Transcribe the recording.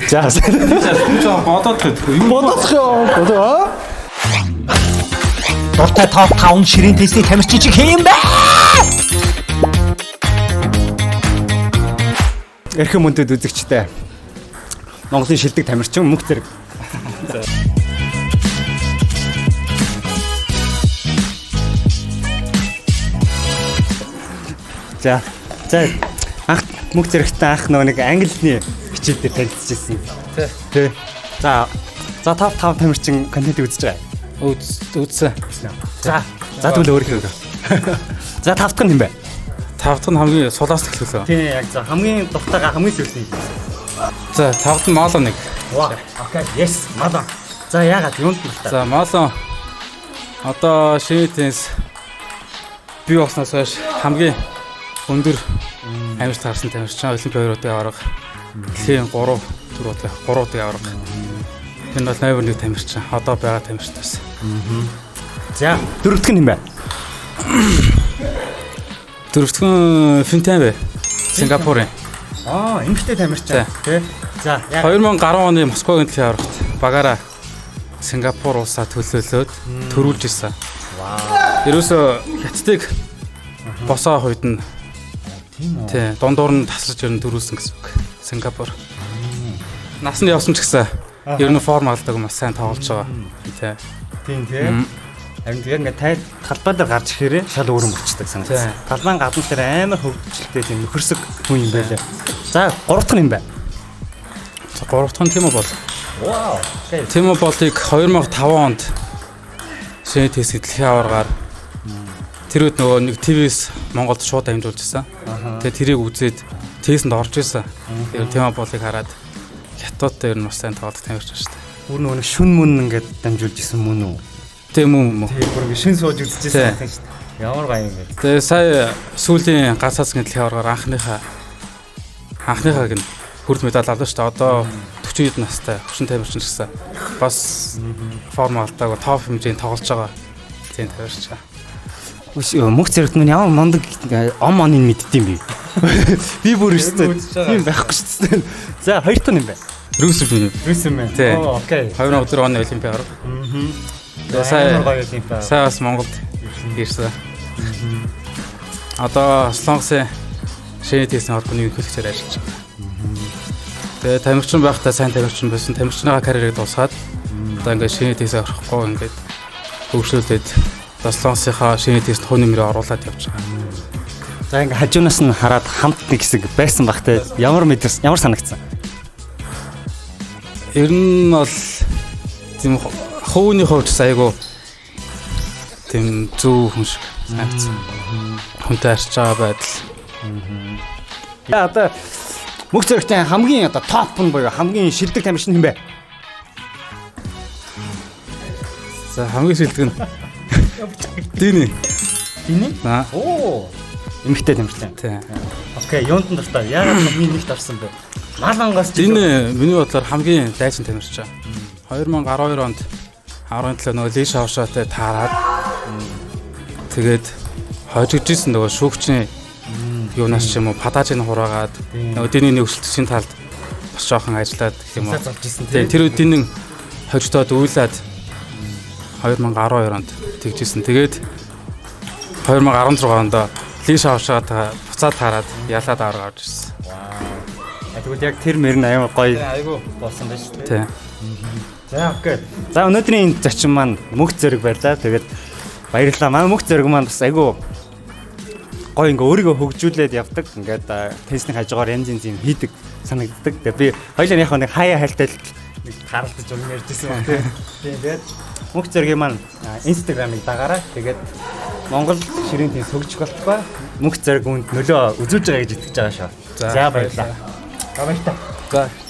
За. Бодоод юу Бодох ёо. Дуртай топ 5 ширийн тестийн тамирчин чи хэм бэ? Эрхэм мөндөд үзэгчтэй. Монголын шилдэг тамирчин мөнх зэрэг. За. Анх мөнх зэрэгтэй анх нэг англиний хичээл дээр танилцчихсан. Тий. За топ 5 тамирчин контент үзэж байгаа. үзсэн. За тэгвэл өөрөө. За тавтах нь юм бэ? Тавтах нь хамгийн сулаас эхлүүлээ. Тийм яг за хамгийн дуртайгаа хамгийн сүүлний. За тавтах нь Мало нэг. Вау. Окей. Yes. Мало. За яагаад юунд дуртай? За Мало одоо шинэ тенс бий болсноос хойш хамгийн өндөр амжилт гарсан тамирчин Олимпиадын аварга. Тийм 3 удаа аварга. Энэ бол номер 1 тамирчин. Одоо байгаа тамирчнаас. За дөрөвдөх нь юм бэ? Дөрөвдөх Финтэн бэ. Сингапурын. Эмэгтэй тамирчин тий. За 2010 оны Москвагийн төлөв аврагт багаараа Сингапур улсаа төлөөлөөд төрүүлж ирсэн. Вау. Ерөөсө хятадыг босоо хойд нь тий дундуур нь тасарч ирэн төрүүлсэн гэсэн үг. Сингапур. Насанд явсан ч гэсэн ер нь форм алдаг маш сайн тоглож байгаа. Тий. Тийм тий. Харин яг ингээд талбай дээр гарч ирэхээр шал өөрөм болчихдаг санагдсан. Талбайн гадна дээр амар хөвгчлөлтэй тийм нөхөрсөг хүн юм байлаа. За 3 дахь нь юм бай. За 3 дахь нь Тимо бол. Вау. Тимо болыг 2005 онд шинэ тест дэлхийн аваргаар тэр үед нөгөө нэг ТV-с Монголд шууд амжуулж ирсэн. Тэгээ тэрийг үзээд тестэнд орж ирсэн. Тэгээ Тимо болыг хараад хятадтай ер нь маш сайн тоглох тамирчин шүү дээ. Бүр нөгөө шүн мөн ингээд дамжуулж исэн мөн үү? Тийм үү. Тийм бүр шин сууж үзчихсэн байна шүү дээ. Ямар гоё юм бэ? Тэгээ сая сүүлийн ганцаас дэлхийн аваргаар анхныхаа гэн хүрд медаль авлаа шүү дээ. Одоо 40 хэд настай хөшин тамирчин гэсэн. Бас форм алдаг топ хэмжээнд тоглож байгаа. Тийм тамирчин. Мөнх зэрэгт нь ямар мондөг ом оныг мэддэм би. Би бүр өстэй. Тийм байхгүй шүү дээ. За 2 тон юм байна. Рүсмэн. Окей. 2004 оны Олимпиад. Тэгээ сая бас Монголд ирсэн. Одоо Солонгосын шинэ тесийн холбооны ерөнхийлөгчөөр ажиллаж байгаа. Тэгээ тамирчин байхдаа сайн тамирчин байсан. Тамирчныхаа карьерийг дуусгаад одоо ингээд шинэ тесээ орохгүй ингээд хөгжүүлээд Солонгосынхаа шинэ тест хувь нэмрээ оруулаад явж байгаа. За ингээд хажуунаас нь хараад хамт нэг хэсэг байсан багтай ямар санагдсан? Ер нь бол тийм хөвний хувьд айгу тийм зөв хүн шиг санагдсан. Хүнтэй харьж байгаа байдал. За одоо мөнх зэрэгтэй хамгийн одоо топ нь буюу хамгийн шилдэг тамирчин хэм бэ? За хамгийн шилдэг нь Дини. Эмэгтэй тамирчин. Тий. Окей, юунд нь дуртай? Яагаад хамгийн нэгт орсон бэ? Малангаас Дини миний бодлоор хамгийн дайчин тамирчин. 2012 онд 17 нөгөө Ли Шаошаатай таарад тэгээд хожигдчихсэн нөгөө шүүгчний юунаас ч юм уу падажны хураагаад нөгөө Диний нөхцөлтийн талд бас жоохон ажиллаад гэх юм уу. Тэр үед Дinin хожигдоод үйлээд 2012 онд тэгжсэн. Тэгээд 2016 онд Ли Шаошаатай буцаад таарад ялаад аваад гарч ирсэн. Тэгвэл яг тэр мөр нь аяа гоё болсон байж тээ. За окей. За өнөөдрийн зочин маань мөнх зэрэг байлаа. Тэгээд баярлалаа. Манай мөнх зэрэг маань бас айгу гоё ингээ өөрийгөө хөгжүүлээд явдаг. Ингээд тестийн хажуугаар янз янз юм хийдэг санагддаг. Тэгээд би хоёулаа яг нэг хаяа хайлтал нэг харалтаж өгнө ярьжсэн байна тийм. Тэгээд мөнх зэрэг маань Instagram-ыг дагаараа. Тэгээд Монгол ширийн тест хөгжих болтугай. Мөнх зэрэг үнд нөлөө үзүүлж байгаа гэж итгэж байгаа шүү. За баярлалаа. Баярлалаа.